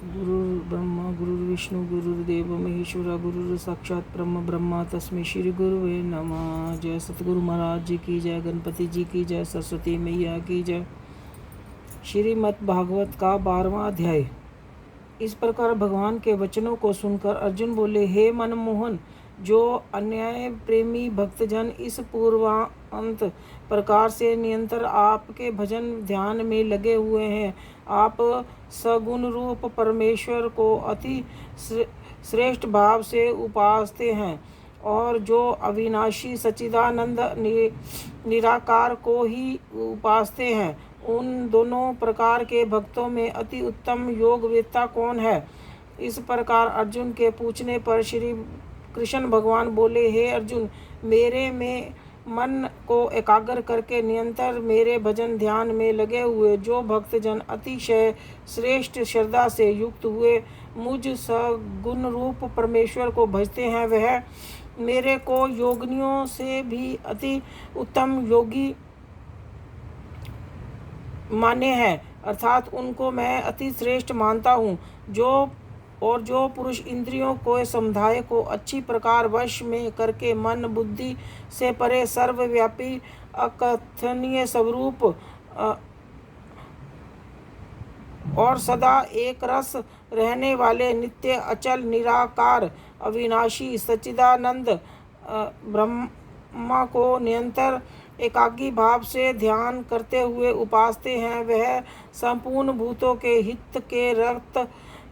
गुरुर्ब्रह्मा गुरुर्विष्णु गुरुर्देव महेश्वरा गुरुर साक्षात परम ब्रह्मा तस्मै श्री गुरुवे नमः। जय सतगुरु महाराज जी की जय, गणपति जी की जय, सरस्वती मैया की जय। श्रीमद् भागवत का 12वां अध्याय। इस प्रकार भगवान के वचनों को सुनकर अर्जुन बोले, हे मनमोहन, जो अन्याय प्रेमी भक्तजन इस पूर्वांत प्रकार से निरंतर आपके भजन ध्यान में लगे हुए हैं, आप सगुण रूप परमेश्वर को अति श्रेष्ठ भाव से उपासते हैं और जो अविनाशी सच्चिदानंद निराकार को ही उपासते हैं, उन दोनों प्रकार के भक्तों में अति उत्तम योगवेत्ता कौन है? इस प्रकार अर्जुन के पूछने पर श्री कृष्ण भगवान बोले, हे अर्जुन, मेरे में मन को एकाग्र करके निरंतर मेरे भजन ध्यान में लगे हुए जो भक्तजन अतिशय श्रेष्ठ श्रद्धा से युक्त हुए मुझ सगुण रूप परमेश्वर को भजते हैं, वह मेरे को योगिनियों से भी अति उत्तम योगी माने हैं, अर्थात उनको मैं अति श्रेष्ठ मानता हूँ। जो पुरुष इंद्रियों को समुदाय को अच्छी प्रकार वश में करके मन बुद्धि से परे सर्वव्यापी अकथनीय स्वरूप और सदा एक रस रहने वाले नित्य अचल निराकार अविनाशी सच्चिदानंद ब्रह्मा को निरंतर एकाग्री भाव से ध्यान करते हुए उपासते हैं, वह संपूर्ण भूतों के हित के रक्त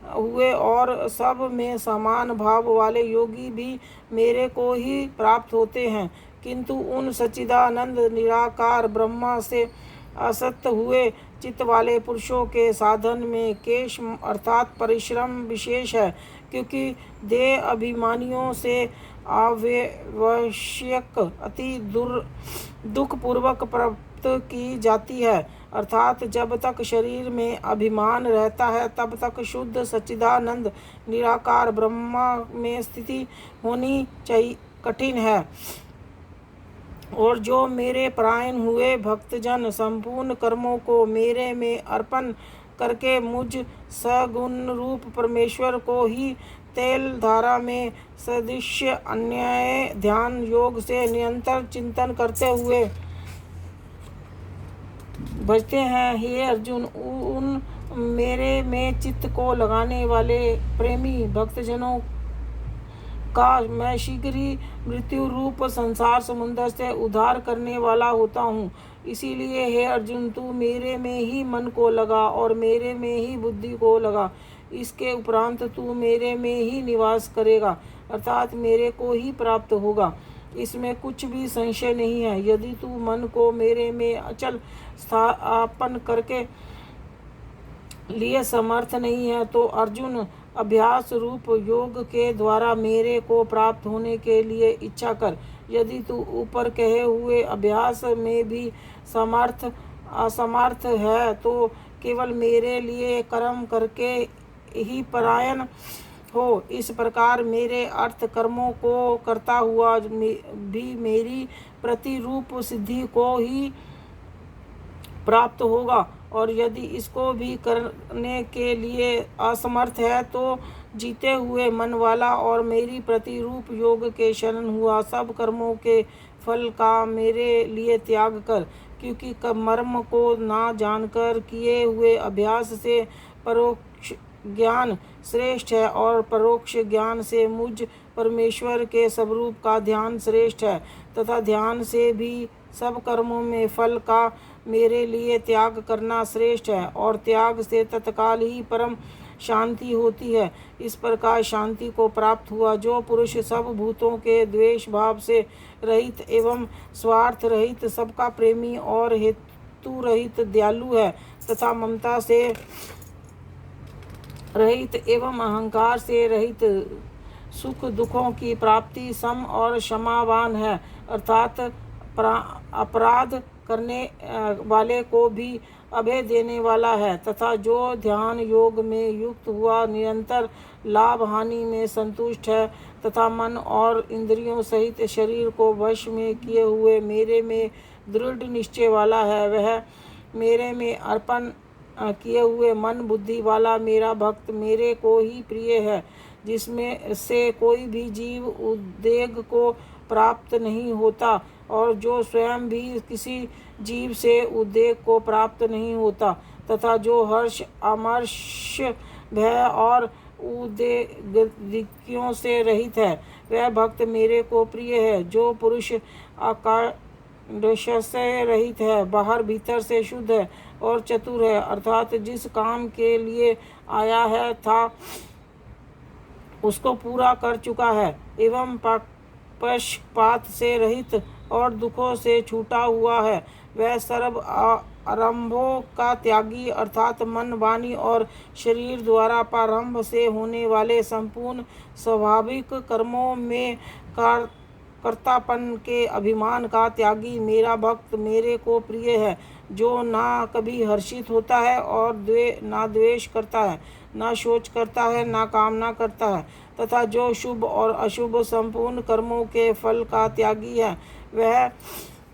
हुए और सब में समान भाव वाले योगी भी मेरे को ही प्राप्त होते हैं। किंतु उन सच्चिदानंद निराकार ब्रह्मा से असक्त हुए चित्त वाले पुरुषों के साधन में केश अर्थात परिश्रम विशेष है, क्योंकि देह अभिमानियों से आवश्यक अति दुख पूर्वक प्राप्त की जाती है, अर्थात जब तक शरीर में अभिमान रहता है तब तक शुद्ध सच्चिदानंद निराकार ब्रह्मा में स्थिति होनी चाहिए कठिन है। और जो मेरे परायण हुए भक्तजन संपूर्ण कर्मों को मेरे में अर्पण करके मुझ सगुण रूप परमेश्वर को ही तेल धारा में सदृश्य अन्याय ध्यान योग से निरंतर चिंतन करते हुए भजते हैं, हे अर्जुन, उन मेरे में चित्त को लगाने वाले प्रेमी भक्तजनों का मैं शीघ्र ही मृत्यु रूप संसार समुद्र से उद्धार करने वाला होता हूँ। इसीलिए हे अर्जुन, तू मेरे में ही मन को लगा और मेरे में ही बुद्धि को लगा। इसके उपरांत तू मेरे में ही निवास करेगा, अर्थात मेरे को ही प्राप्त होगा, इसमें कुछ भी संशय नहीं है। यदि तू मन को मेरे में अचल स्थापन करके लिए समर्थ नहीं है तो अर्जुन, अभ्यास रूप योग के द्वारा मेरे को प्राप्त होने के लिए इच्छा कर। यदि तू ऊपर कहे हुए अभ्यास में भी असमर्थ है तो केवल मेरे लिए कर्म करके ही परायण हो। इस प्रकार मेरे अर्थ कर्मों को करता हुआ भी मेरी प्रतिरूप सिद्धि को ही प्राप्त होगा, और यदि इसको भी करने के लिए असमर्थ है तो जीते हुए मन वाला और मेरी प्रतिरूप योग के शरण हुआ सब कर्मों के फल का मेरे लिए त्याग कर, क्योंकि मर्म को ना जानकर किए हुए अभ्यास से परोक्ष ज्ञान श्रेष्ठ है और परोक्ष ज्ञान से मुझ परमेश्वर के स्वरूप का ध्यान श्रेष्ठ है, तथा ध्यान से भी सब कर्मों में फल का मेरे लिए त्याग करना श्रेष्ठ है, और त्याग से तत्काल ही परम शांति होती है। इस प्रकार शांति को प्राप्त हुआ जो पुरुष सब भूतों के द्वेष भाव से रहित एवं स्वार्थ रहित, सबका प्रेमी और हेतु रहित दयालु है, तथा ममता से रहित एवं अहंकार से रहित, सुख दुखों की प्राप्ति सम और क्षमावान है, अर्थात अपराध करने वाले को भी अभय देने वाला है, तथा जो ध्यान योग में युक्त हुआ निरंतर लाभ हानि में संतुष्ट है, तथा मन और इंद्रियों सहित शरीर को वश में किए हुए मेरे में दृढ़ निश्चय वाला है, वह मेरे में अर्पण किए हुए मन बुद्धि वाला मेरा भक्त मेरे को ही प्रिय है, जिसमें से कोई भी जीव उद्वेग को प्राप्त नहीं होता और जो स्वयं भी किसी जीव से उद्वेग को प्राप्त नहीं होता, तथा जो हर्ष अमर्ष भय और उद्वेगों से रहित है, वह भक्त मेरे को प्रिय है। जो पुरुष आकाश से रहित है, बाहर भीतर से शुद्ध है और चतुर है, अर्थात जिस काम के लिए आया है था उसको पूरा कर चुका है, एवं पक्षपात से रहित और दुखों से छूटा हुआ है, वह सर्व आरंभों का त्यागी, अर्थात मन वाणी और शरीर द्वारा प्रारंभ से होने वाले संपूर्ण स्वाभाविक कर्मों में कर्तापन के अभिमान का त्यागी मेरा भक्त मेरे को प्रिय है। जो ना कभी हर्षित होता है और ना द्वेष करता है, ना शोच करता है, ना कामना करता है, तथा जो शुभ और अशुभ संपूर्ण कर्मों के फल का त्यागी है, वह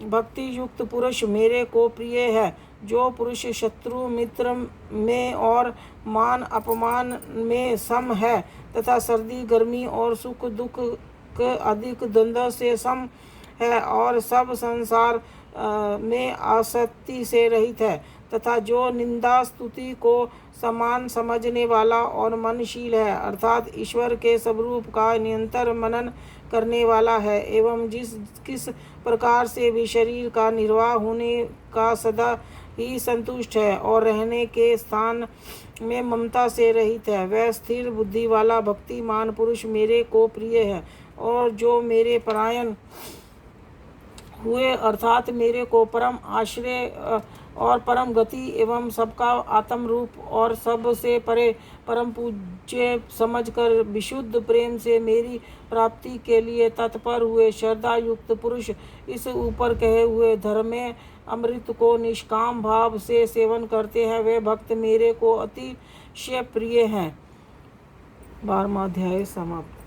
भक्ति युक्त पुरुष मेरे को प्रिय है। जो पुरुष शत्रु मित्र में और मान अपमान में सम है, तथा सर्दी गर्मी और सुख दुख अधिक द्वंद्व से सम है, और सब संसार में आसक्ति से रहित है, तथा जो निंदा स्तुति को समान समझने वाला और मनशील है, अर्थात ईश्वर के स्वरूप का निरंतर मनन करने वाला है, एवं किस प्रकार से भी शरीर का निर्वाह होने का सदा ही संतुष्ट है और रहने के स्थान में ममता से रहित है, वह स्थिर बुद्धि वाला भक्तिमान पुरुष मेरे को प्रिय है। और जो मेरे परायण हुए, अर्थात मेरे को परम आश्रय और परम गति एवं सबका आत्म रूप और सबसे परे परम पूज्य समझकर विशुद्ध प्रेम से मेरी प्राप्ति के लिए तत्पर हुए श्रद्धा युक्त पुरुष इस ऊपर कहे हुए धर्म अमृत को निष्काम भाव से सेवन करते हैं, वे भक्त मेरे को अतिशय प्रिय हैं। 12वां अध्याय समाप्त।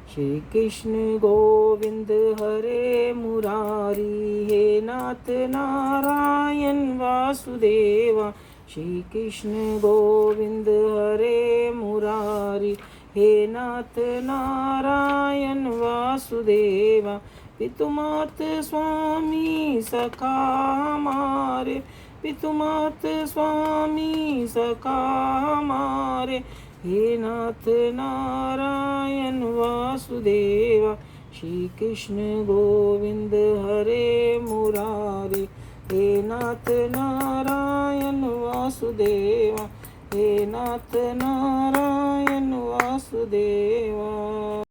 श्री कृष्ण गोविंद हरे मुरारी, हे नाथ नारायण वासुदेवा। श्री कृष्ण गोविंद हरे मुरारी, हे नाथ नारायण वासुदेवा। पितुमात स्वामी सखा हमारे, पितुमात स्वामी सखा हमारे, हे नाथ नारायण वासुदेवा। श्री कृष्ण गोविंद हरे मुरारी, हे नाथ नारायण वासुदेवा, हे नाथ नारायण वासुदेवा।